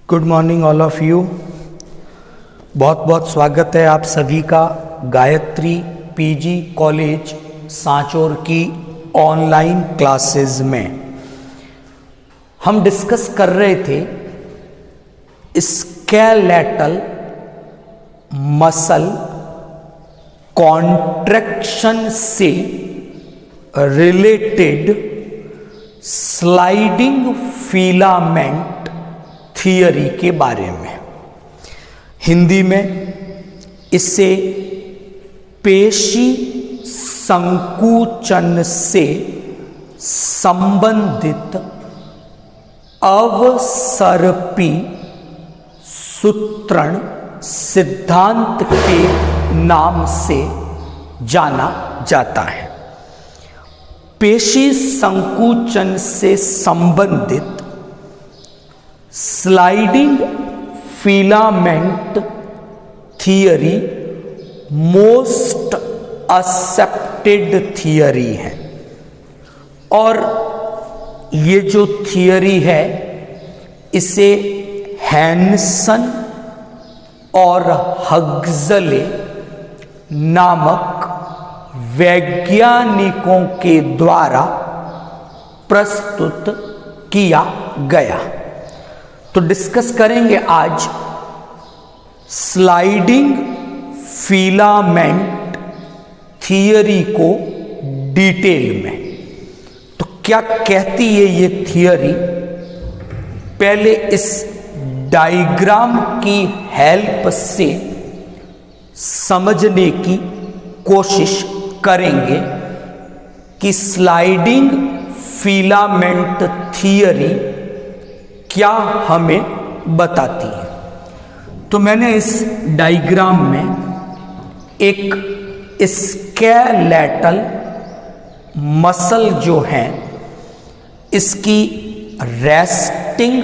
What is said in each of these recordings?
Good morning all of you. बहुत बहुत स्वागत है आप सभी का गायत्री पीजी कॉलेज सांचौर की ऑनलाइन क्लासेस में। हम डिस्कस कर रहे थे स्केलेटल मसल कॉन्ट्रैक्शन से रिलेटेड स्लाइडिंग फिलामेंट थियरी के बारे में। हिंदी में इसे पेशी संकुचन से संबंधित अवसर्पी सूत्रण सिद्धांत के नाम से जाना जाता है। पेशी संकुचन से संबंधित sliding filament theory most accepted theory है और ये जो थियरी है इसे हैंसन और हग्जले नामक वैज्ञानिकों के द्वारा प्रस्तुत किया गया। तो डिस्कस करेंगे आज स्लाइडिंग फिलामेंट थियरी को डिटेल में। तो क्या कहती है ये थियरी, पहले इस डायग्राम की हेल्प से समझने की कोशिश करेंगे कि स्लाइडिंग फिलामेंट थियरी क्या हमें बताती है। तो मैंने इस डायग्राम में एक स्केलेटल मसल जो है इसकी रेस्टिंग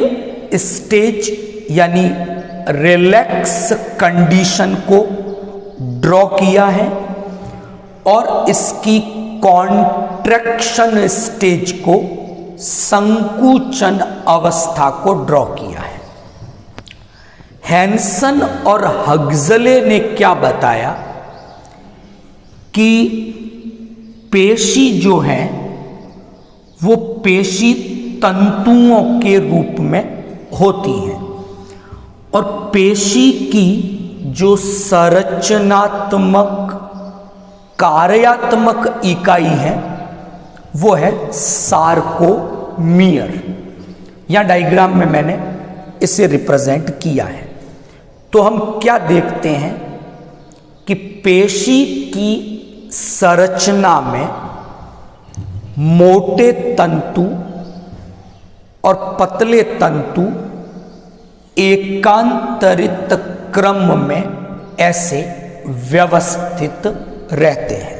स्टेज यानी रिलैक्स कंडीशन को ड्रॉ किया है और इसकी कॉन्ट्रैक्शन स्टेज को संकुचन अवस्था को ड्रॉ किया है। हैंसन और हग्जले ने क्या बताया कि पेशी जो है वो पेशी तंतुओं के रूप में होती हैं और पेशी की जो संरचनात्मक कार्यात्मक इकाई है वो है सार्कोमियर। या डायग्राम में मैंने इसे रिप्रेजेंट किया है। तो हम क्या देखते हैं कि पेशी की संरचना में मोटे तंतु और पतले तंतु एकांतरित क्रम में ऐसे व्यवस्थित रहते हैं।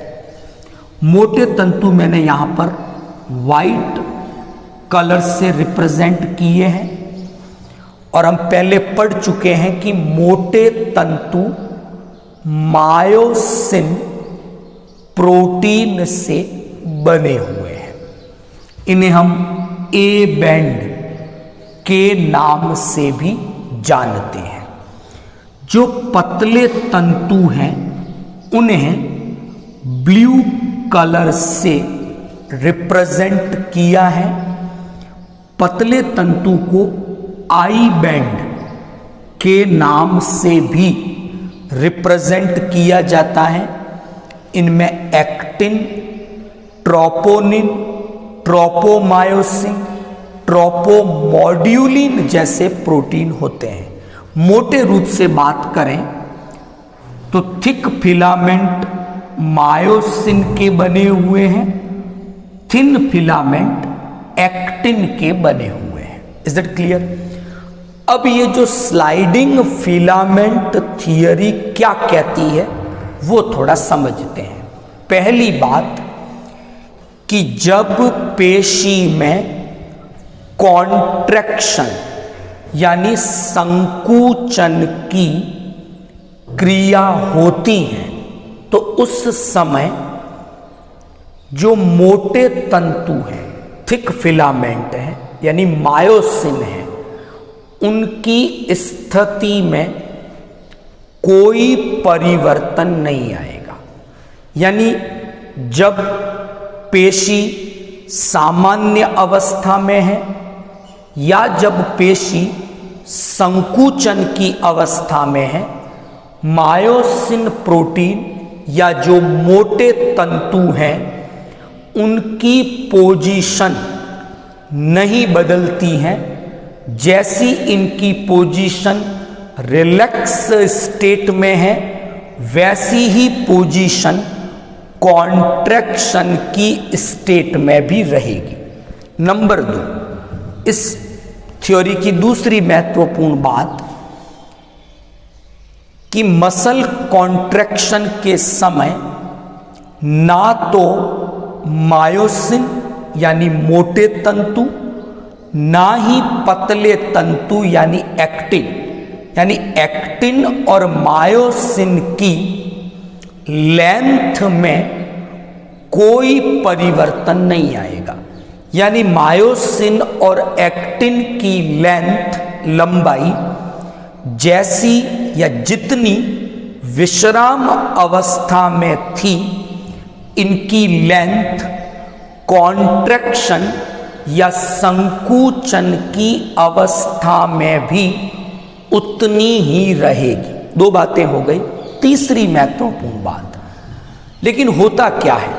मोटे तंतु मैंने यहां पर वाइट कलर से रिप्रेजेंट किए हैं और हम पहले पढ़ चुके हैं कि मोटे तंतु मायोसिन प्रोटीन से बने हुए हैं। इन्हें हम ए बैंड के नाम से भी जानते हैं। जो पतले तंतु हैं उन्हें ब्लू कलर से रिप्रेजेंट किया है। पतले तंतु को आई बैंड के नाम से भी रिप्रेजेंट किया जाता है। इनमें एक्टिन, ट्रोपोनिन, ट्रोपोमायोसिन, ट्रोपोमोड्यूलिन जैसे प्रोटीन होते हैं। मोटे रूप से बात करें तो थिक फिलामेंट मायोसिन के बने हुए हैं, थिन फिलामेंट एक्टिन के बने हुए हैं। Is that clear? अब ये जो स्लाइडिंग फिलामेंट थियरी क्या कहती है वो थोड़ा समझते हैं। पहली बात कि जब पेशी में कॉन्ट्रैक्शन यानी संकुचन की क्रिया होती है तो उस समय जो मोटे तंतु हैं, थिक फिलामेंट है यानी मायोसिन है, उनकी स्थिति में कोई परिवर्तन नहीं आएगा। यानी जब पेशी सामान्य अवस्था में है या जब पेशी संकुचन की अवस्था में है, मायोसिन प्रोटीन या जो मोटे तंतु हैं उनकी पोजीशन नहीं बदलती हैं। जैसी इनकी पोजीशन रिलैक्स स्टेट में है वैसी ही पोजीशन कॉन्ट्रैक्शन की स्टेट में भी रहेगी। नंबर 2, इस थ्योरी की दूसरी महत्वपूर्ण बात कि मसल कॉन्ट्रैक्शन के समय ना तो मायोसिन यानी मोटे तंतु ना ही पतले तंतु यानी एक्टिन और मायोसिन की लेंथ में कोई परिवर्तन नहीं आएगा। यानी मायोसिन और एक्टिन की लंबाई जैसी या जितनी विश्राम अवस्था में थी, इनकी लेंथ कॉन्ट्रैक्शन या संकुचन की अवस्था में भी उतनी ही रहेगी। 2 बातें हो गई। तीसरी महत्वपूर्ण बात, लेकिन होता क्या है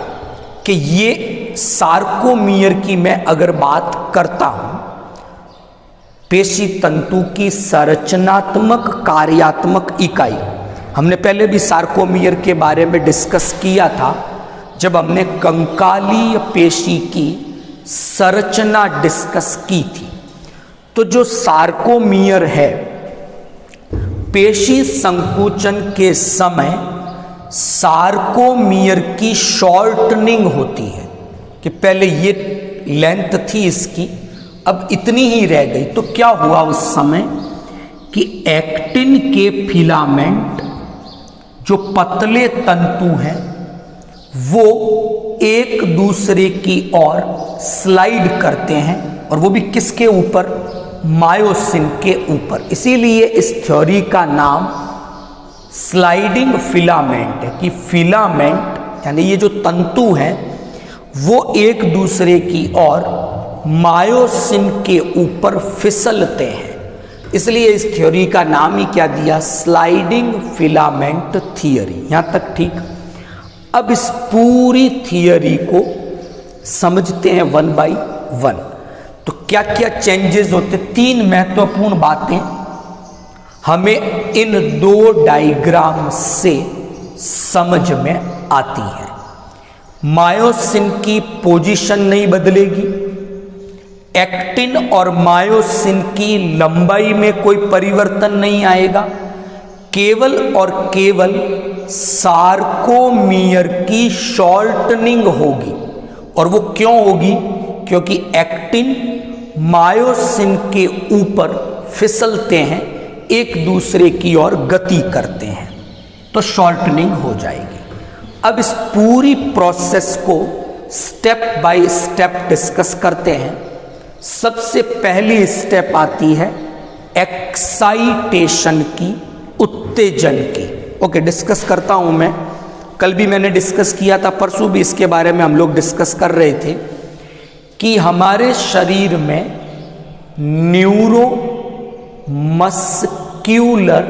कि ये सार्कोमियर की मैं अगर बात करता हूं, पेशी तंतु की संरचनात्मक कार्यात्मक इकाई, हमने पहले भी सार्कोमियर के बारे में डिस्कस किया था जब हमने कंकालीय पेशी की संरचना डिस्कस की थी। तो जो सार्कोमियर है, पेशी संकुचन के समय सार्कोमियर की शॉर्टनिंग होती है कि पहले ये लेंथ थी इसकी, अब इतनी ही रह गई। तो क्या हुआ उस समय कि एक्टिन के फिलामेंट जो पतले तंतु हैं वो एक दूसरे की ओर स्लाइड करते हैं, और वो भी किसके ऊपर? मायोसिन के ऊपर। इसीलिए इस थ्योरी का नाम स्लाइडिंग फिलामेंट है कि फिलामेंट यानी ये जो तंतु हैं वो एक दूसरे की ओर मायोसिन के ऊपर फिसलते हैं। इसलिए इस थ्योरी का नाम ही क्या दिया? Sliding filament theory. यहां तक ठीक। अब इस पूरी थियरी को समझते हैं 1 by 1। तो क्या क्या चेंजेस होते? 3 महत्वपूर्ण बातें हमें इन 2 डायग्राम से समझ में आती हैं। मायोसिन की पोजीशन नहीं बदलेगी, एक्टिन और मायोसिन की लंबाई में कोई परिवर्तन नहीं आएगा, केवल और केवल सार्कोमियर की शॉर्टनिंग होगी। और वो क्यों होगी? क्योंकि एक्टिन मायोसिन के ऊपर फिसलते हैं, एक दूसरे की ओर गति करते हैं, तो शॉर्टनिंग हो जाएगी। अब इस पूरी प्रोसेस को स्टेप बाय स्टेप डिस्कस करते हैं। सबसे पहली स्टेप आती है एक्साइटेशन की, उत्तेजन की। ओके, डिस्कस करता हूं मैं। कल भी मैंने डिस्कस किया था, परसों भी इसके बारे में हम लोग डिस्कस कर रहे थे कि हमारे शरीर में न्यूरो मस्क्यूलर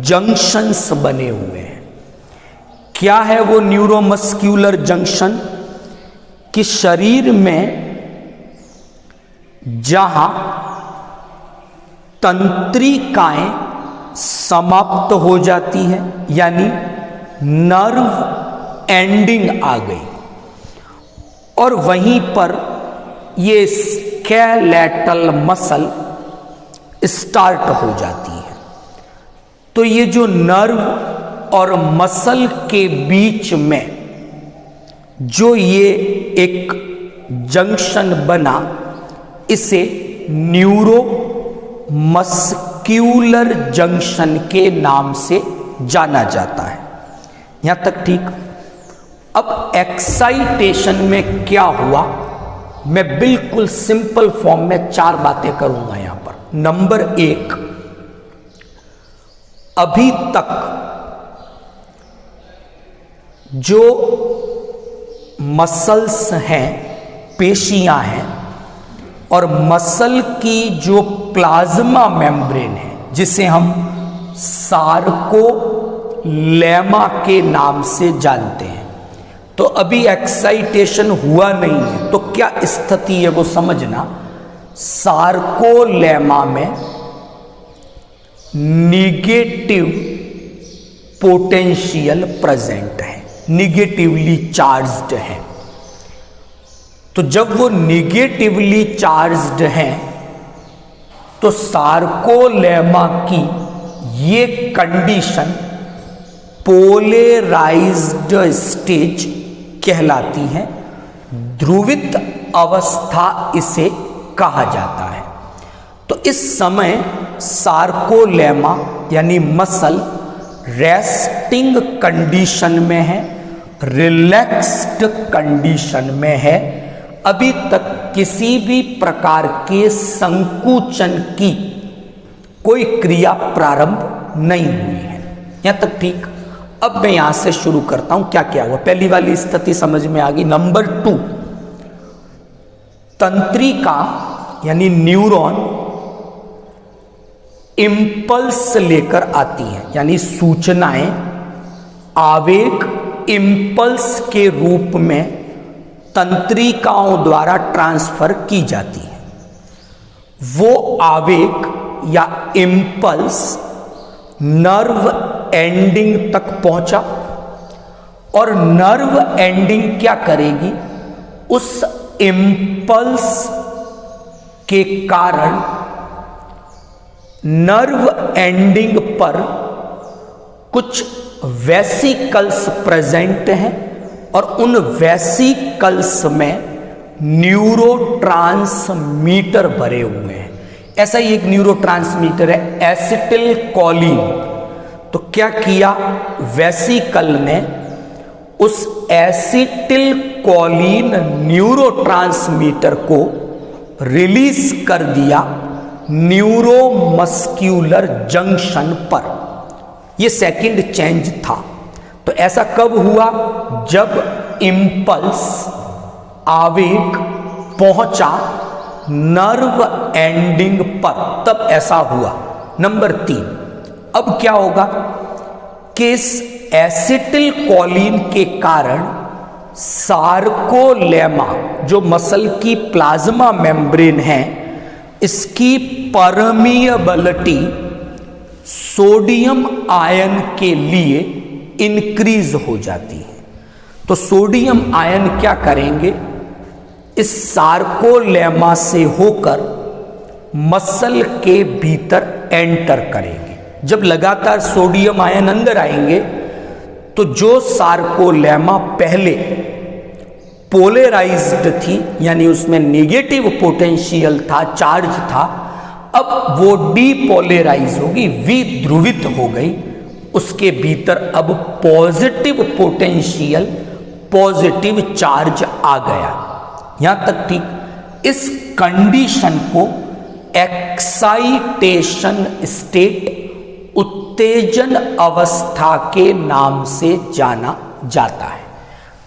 जंक्शंस बने हुए हैं। क्या है वो न्यूरोमस्क्यूलर जंक्शन? कि शरीर में जहां तंत्रिकाएं समाप्त हो जाती है, यानी नर्व एंडिंग आ गई, और वहीं पर ये स्केलेटल मसल स्टार्ट हो जाती है। तो ये जो नर्व और मसल के बीच में जो ये एक जंक्शन बना, इसे न्यूरो मस्क्यूलर जंक्शन के नाम से जाना जाता है। यहां तक ठीक। अब एक्साइटेशन में क्या हुआ, मैं बिल्कुल सिंपल फॉर्म में 4 बातें करूंगा यहां पर। नंबर 1, अभी तक जो मसल्स हैं, पेशियां हैं, और मसल की जो प्लाज्मा मेम्ब्रेन है, जिसे हम सार्कोलेमा के नाम से जानते हैं, तो अभी एक्साइटेशन हुआ नहीं है। तो क्या स्थिति है वो समझना। सार्कोलेमा में निगेटिव पोटेंशियल प्रेजेंट है, निगेटिवली चार्ज्ड है। तो जब वो निगेटिवली चार्ज्ड हैं तो सार्कोलेमा की ये कंडीशन पोलराइज्ड स्टेज कहलाती है। ध्रुवित अवस्था इसे कहा जाता है। तो इस समय सार्कोलेमा यानी मसल रेस्टिंग कंडीशन में है, रिलैक्स्ड कंडीशन में है। अभी तक किसी भी प्रकार के संकुचन की कोई क्रिया प्रारंभ नहीं हुई है। यहां तक ठीक। अब मैं यहां से शुरू करता हूं क्या क्या हुआ। पहली वाली स्थिति समझ में आ गई। नंबर 2, तंत्रिका यानी न्यूरॉन इंपल्स लेकर आती है, यानी सूचनाएं आवेग इंपल्स के रूप में तंत्रिकाओं द्वारा ट्रांसफर की जाती है। वो आवेग या इंपल्स नर्व एंडिंग तक पहुंचा और नर्व एंडिंग क्या करेगी, उस इंपल्स के कारण नर्व एंडिंग पर कुछ वेसिकल्स प्रेजेंट हैं और उन वेसिकल्स में न्यूरोट्रांसमीटर भरे हुए हैं। ऐसा ही एक न्यूरोट्रांसमीटर है एसिटिल कोलिन। तो क्या किया, वेसिकल ने उस एसिटिल कोलिन न्यूरोट्रांसमीटर को रिलीज कर दिया न्यूरोमस्क्यूलर जंक्शन पर। यह सेकंड चेंज था। तो ऐसा कब हुआ, जब इंपल्स आवेग पहुंचा नर्व एंडिंग पर, तब ऐसा हुआ। नंबर 3, अब क्या होगा कि इस एसिटिल कोलिन के कारण सार्कोलेमा जो मसल की प्लाज्मा मेम्ब्रेन है, इसकी परमिएबिलिटी सोडियम आयन के लिए इंक्रीज हो जाती है। तो सोडियम आयन क्या करेंगे, इस सार्कोलेमा से होकर मसल के भीतर एंटर करेंगे। जब लगातार सोडियम आयन अंदर आएंगे तो जो सार्कोलेमा पहले पोलराइज्ड थी, यानी उसमें नेगेटिव पोटेंशियल था, चार्ज था, अब वो डीपोलराइज होगी, विध्रुवित हो गई। उसके भीतर अब पॉजिटिव पोटेंशियल, पॉजिटिव चार्ज आ गया। यहां तक ठीक। इस कंडीशन को एक्साइटेशन स्टेट, उत्तेजन अवस्था के नाम से जाना जाता है।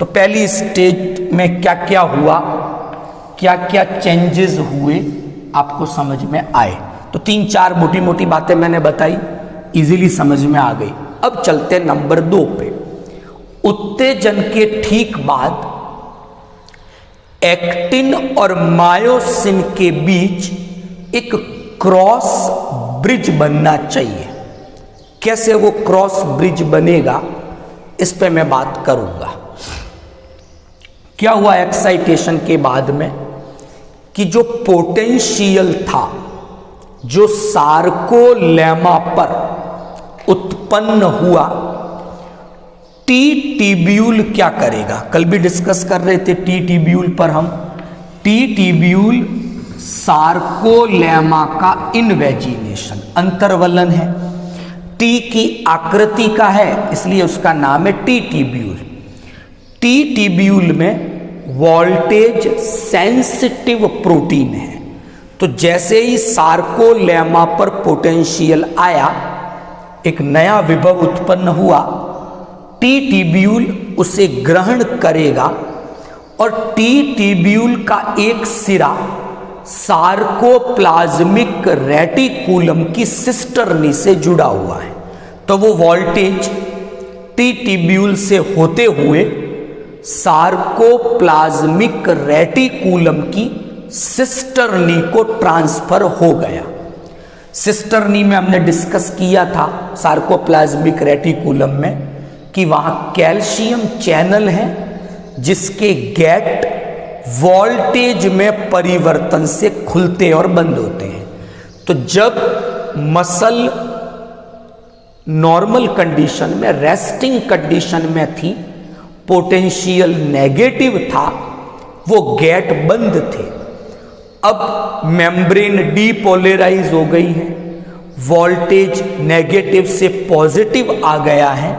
तो पहली स्टेज में क्या क्या हुआ, क्या क्या चेंजेस हुए, आपको समझ में आए। तो 3-4 मोटी मोटी बातें मैंने बताई, इजीली समझ में आ गई। अब चलते नंबर 2 पे। उत्तेजन के ठीक बाद एक्टिन और मायोसिन के बीच एक क्रॉस ब्रिज बनना चाहिए। कैसे वो क्रॉस ब्रिज बनेगा, इस पे मैं बात करूंगा। क्या हुआ एक्साइटेशन के बाद में कि जो पोटेंशियल था, जो सार्कोलेमा पर उत्पन्न हुआ, टी ट्यूब्यूल क्या करेगा। कल भी डिस्कस कर रहे थे टी ट्यूब्यूल पर हम। टी ट्यूब्यूल सार्कोलेमा का इनवेजिनेशन, अंतर्वलन है। टी की आकृति का है, इसलिए उसका नाम है टी ट्यूब्यूल। टी ट्यूब्यूल में वोल्टेज सेंसिटिव प्रोटीन है। तो जैसे ही सार्कोलेमा पर पोटेंशियल आया, एक नया विभव उत्पन्न हुआ, टी ट्यूब्यूल उसे ग्रहण करेगा और टी ट्यूब्यूल का एक सिरा सार्कोप्लाज्मिक रेटिकुलम की सिस्टर्नी से जुड़ा हुआ है। तो वो वोल्टेज टी ट्यूब्यूल से होते हुए सार्कोप्लाज्मिक रेटिकुलम की सिस्टर्नी को ट्रांसफर हो गया। सिस्टर्नी में हमने डिस्कस किया था सार्कोप्लाज्मिक रेटिकुलम में कि वहां कैल्शियम चैनल है जिसके गेट वोल्टेज में परिवर्तन से खुलते और बंद होते हैं। तो जब मसल नॉर्मल कंडीशन में, रेस्टिंग कंडीशन में थी, पोटेंशियल नेगेटिव था, वो गेट बंद थे। अब मेम्ब्रेन डीपोलराइज हो गई है, वोल्टेज नेगेटिव से पॉजिटिव आ गया है।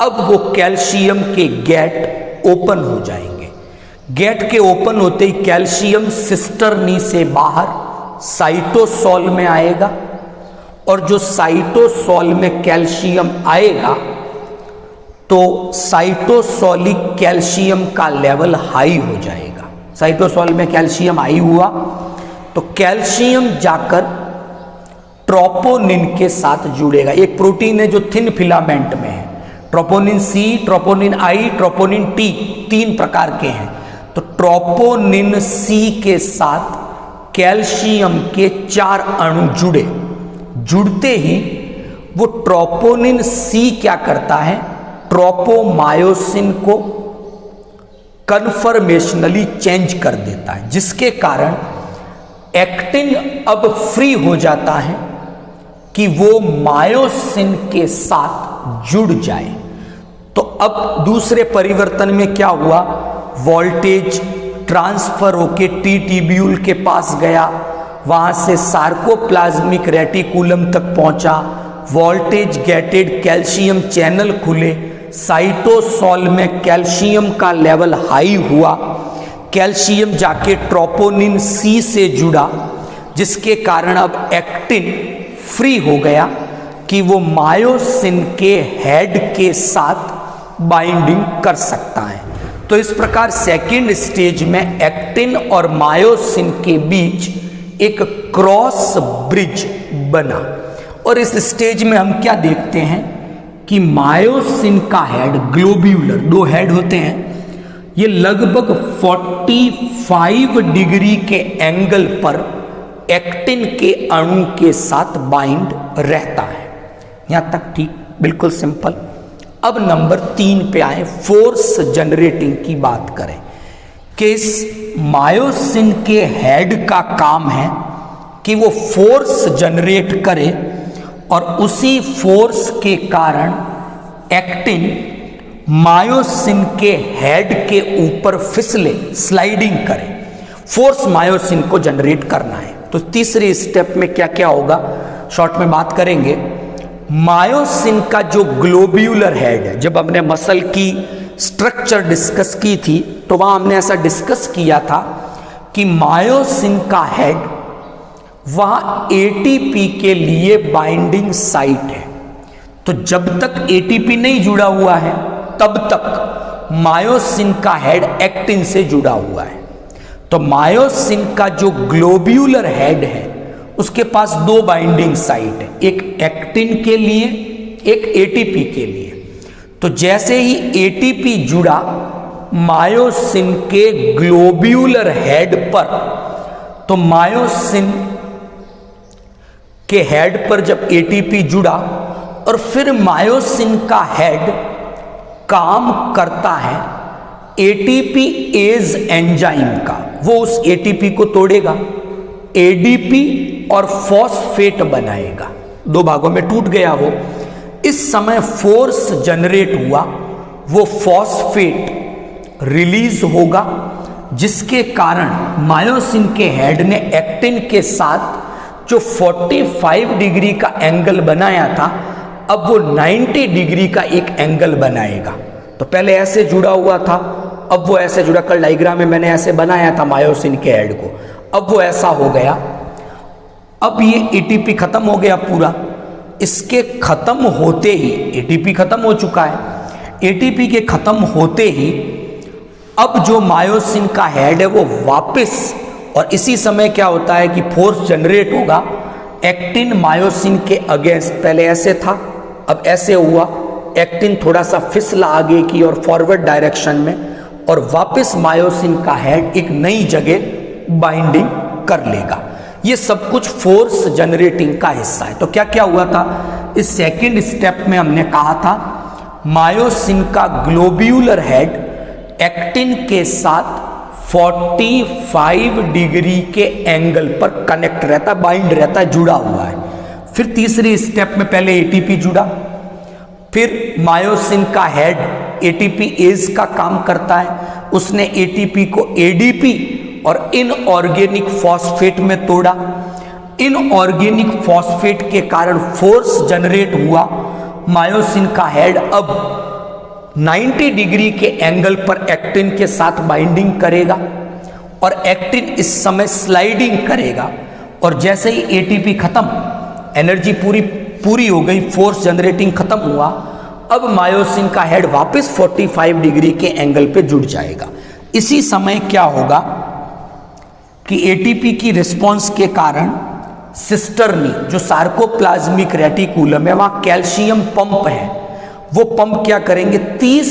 अब वो कैल्शियम के गेट ओपन हो जाएंगे। गेट के ओपन होते ही कैल्शियम सिस्टर्नी से बाहर साइटोसोल में आएगा और जो साइटोसोल में कैल्शियम आएगा तो साइटोसोलिक कैल्शियम का लेवल हाई हो जाएगा। साइटोसोल में कैल्शियम हाई हुआ तो कैल्शियम जाकर ट्रोपोनिन के साथ जुड़ेगा। एक प्रोटीन है जो थिन फिलामेंट में है, troponin C, troponin I, troponin T, 3 प्रकार के हैं। तो ट्रोपोनिन सी के साथ कैल्शियम के 4 अणु जुड़े। जुड़ते ही वो ट्रोपोनिन सी क्या करता है, ट्रोपोमायोसिन को कन्फर्मेशनली चेंज कर देता है, जिसके कारण एक्टिन अब फ्री हो जाता है कि वो मायोसिन के साथ जुड़ जाए। तो अब दूसरे परिवर्तन में क्या हुआ, वोल्टेज ट्रांसफर होके टी ट्यूब्यूल के पास गया, वहां से सार्कोप्लाज्मिक रेटिकुलम तक पहुंचा, वोल्टेज गेटेड कैल्शियम चैनल खुले, साइटोसोल में कैल्शियम का लेवल हाई हुआ, कैल्शियम जाके ट्रोपोनिन सी से जुड़ा, जिसके कारण अब एक्टिन फ्री हो गया कि वो मायोसिन के हेड के साथ बाइंडिंग कर सकता है। तो इस प्रकार सेकेंड स्टेज में एक्टिन और मायोसिन के बीच एक क्रॉस ब्रिज बना। और इस स्टेज में हम क्या देखते हैं कि मायोसिन का हेड, ग्लोब्यूलर 2 हेड होते हैं, ये लगभग 45 डिग्री के एंगल पर एक्टिन के अणु के साथ बाइंड रहता है। यहां तक ठीक, बिल्कुल सिंपल। अब नंबर 3 पे आए, फोर्स जनरेटिंग की बात करें कि इस मायोसिन के हेड का काम है कि वो फोर्स जनरेट करे और उसी फोर्स के कारण एक्टिन मायोसिन के हेड के ऊपर फिसले, स्लाइडिंग करे। फोर्स मायोसिन को जनरेट करना है। तो तीसरे स्टेप में क्या क्या होगा, शॉर्ट में बात करेंगे। मायोसिन का जो ग्लोब्यूलर हेड है, जब हमने मसल की स्ट्रक्चर डिस्कस की थी तो वहां हमने ऐसा डिस्कस किया था कि मायोसिन का हेड वहां एटीपी के लिए बाइंडिंग साइट है। तो जब तक एटीपी नहीं जुड़ा हुआ है तब तक मायोसिन का हेड एक्टिन से जुड़ा हुआ है। तो मायोसिन का जो ग्लोब्यूलर हेड है उसके पास 2 बाइंडिंग साइट है, एक एक्टिन के लिए, एक एटीपी के लिए। तो जैसे ही एटीपी जुड़ा मायोसिन के ग्लोब्यूलर हेड पर, तो मायोसिन के हेड पर जब एटीपी जुड़ा और फिर मायोसिन का हेड काम करता है एटीपी एज एंजाइम का, वो उस एटीपी को तोड़ेगा, एडीपी और फॉस्फेट बनाएगा। 2 भागों में टूट गया वो। इस समय फोर्स जनरेट हुआ, वो फॉस्फेट रिलीज होगा, जिसके कारण मायोसिन के हेड ने एक्टिन के साथ जो 45 डिग्री का एंगल बनाया था अब वो 90 डिग्री का एक एंगल बनाएगा। तो पहले ऐसे जुड़ा हुआ था, अब वो ऐसे जुड़ा। कल डायग्राम में मैंने ऐसे बनाया था मायोसिन के हेड को, अब वो ऐसा हो गया। अब ये एटीपी खत्म हो गया पूरा, इसके खत्म होते ही एटीपी खत्म हो चुका है, एटीपी के खत्म होते ही अब जो मायोसिन का हेड है वो वापस, और इसी समय क्या होता है कि फोर्स जनरेट होगा एक्टिन मायोसिन के अगेंस्ट। पहले ऐसे था, अब ऐसे हुआ, एक्टिन थोड़ा सा फिसला आगे की और फॉरवर्ड डायरेक्शन में, और वापस मायोसिन का हेड एक नई जगह बाइंडिंग कर लेगा। ये सब कुछ फोर्स जनरेटिंग का हिस्सा है। तो क्या क्या हुआ था, इस सेकंड स्टेप में हमने कहा था मायोसिन का ग्लोब्यूलर हेड एक्टिन के साथ 45 डिग्री के एंगल पर कनेक्ट रहता, बाइंड रहता, जुड़ा हुआ है। फिर तीसरी स्टेप में पहले एटीपी जुड़ा, फिर मायोसिन का हेड एटीपी एज का काम करता है, उसने एटीपी को एडीपी और इनऑर्गेनिक फॉस्फेट में तोड़ा। इनऑर्गेनिक फॉस्फेट के कारण फोर्स जनरेट हुआ, मायोसिन का हेड अब 90 डिग्री के एंगल पर एक्टिन के साथ बाइंडिंग करेगा और एक्टिन इस समय स्लाइडिंग करेगा, और जैसे ही एटीपी खत्म, एनर्जी पूरी हो गई, फोर्स जनरेटिंग खत्म हुआ, अब मायोसिन का हेड वापस 45 डिग्री के एंगल पे जुड़ जाएगा। इसी समय क्या होगा कि एटीपी की रिस्पांस के कारण सिस्टर्नी, जो सार्कोप्लाज्मिक रेटिकुलम है, वहां कैल्शियम पंप है, वो पंप क्या करेंगे 30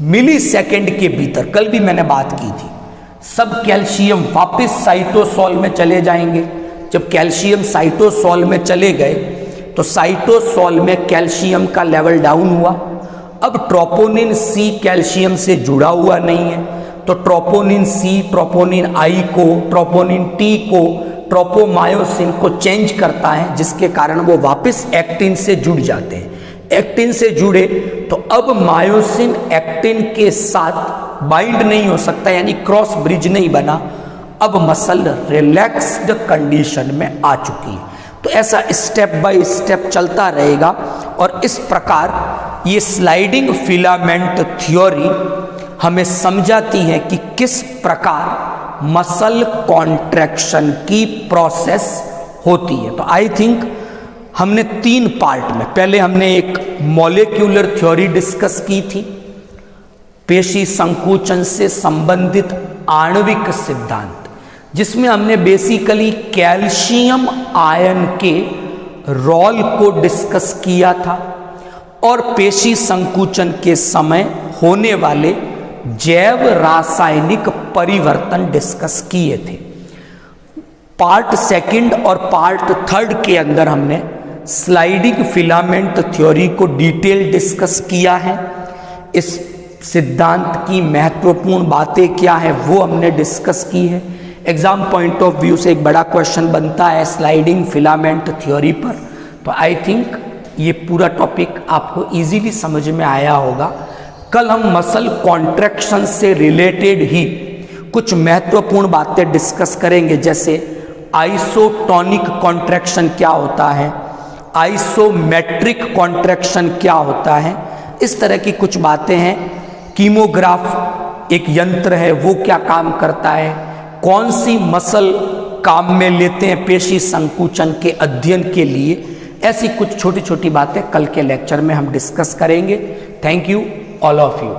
मिली सेकेंड के भीतर, कल भी मैंने बात की थी, सब कैल्शियम वापस साइटोसोल में चले जाएंगे। जब कैल्शियम साइटोसोल में चले गए तो साइटोसोल में कैल्शियम का लेवल डाउन हुआ। अब ट्रोपोनिन सी कैल्शियम से जुड़ा हुआ नहीं है, तो ट्रोपोनिन सी ट्रोपोनिन आई को, ट्रोपोनिन टी को, ट्रोपोमायोसिन को चेंज करता है, जिसके कारण वो वापस एक्टिन से जुड़ जाते हैं। एक्टिन से जुड़े तो अब मायोसिन एक्टिन के साथ बाइंड नहीं हो सकता, यानी क्रॉस ब्रिज नहीं बना, अब मसल रिलैक्स्ड कंडीशन में आ चुकी है। तो ऐसा स्टेप बाय स्टेप चलता रहेगा, और इस प्रकार ये स्लाइडिंग फिलामेंट थ्योरी हमें समझाती है कि किस प्रकार मसल कॉन्ट्रैक्शन की प्रोसेस होती है। तो आई थिंक हमने 3 पार्ट में, पहले हमने एक मॉलिक्यूलर थ्योरी डिस्कस की थी, पेशी संकुचन से संबंधित आणविक सिद्धांत, जिसमें हमने बेसिकली कैल्शियम आयन के रोल को डिस्कस किया था और पेशी संकुचन के समय होने वाले जैव रासायनिक परिवर्तन डिस्कस किए थे। पार्ट सेकंड और पार्ट थर्ड के अंदर हमने स्लाइडिंग फिलामेंट थ्योरी को डिटेल डिस्कस किया है। इस सिद्धांत की महत्वपूर्ण बातें क्या है वो हमने डिस्कस की है। एग्जाम पॉइंट ऑफ व्यू से एक बड़ा क्वेश्चन बनता है स्लाइडिंग फिलामेंट थ्योरी पर, तो आई थिंक ये पूरा टॉपिक आपको इजीली समझ में आया होगा। कल हम मसल कॉन्ट्रैक्शन से रिलेटेड ही कुछ महत्वपूर्ण बातें डिस्कस करेंगे, जैसे आइसोटोनिक कॉन्ट्रैक्शन क्या होता है, आइसोमेट्रिक कॉन्ट्रैक्शन क्या होता है, इस तरह की कुछ बातें हैं। कीमोग्राफ एक यंत्र है, वो क्या काम करता है, कौन सी मसल काम में लेते हैं पेशी संकुचन के अध्ययन के लिए, ऐसी कुछ छोटी छोटी बातें कल के लेक्चर में हम डिस्कस करेंगे। Thank you all of you.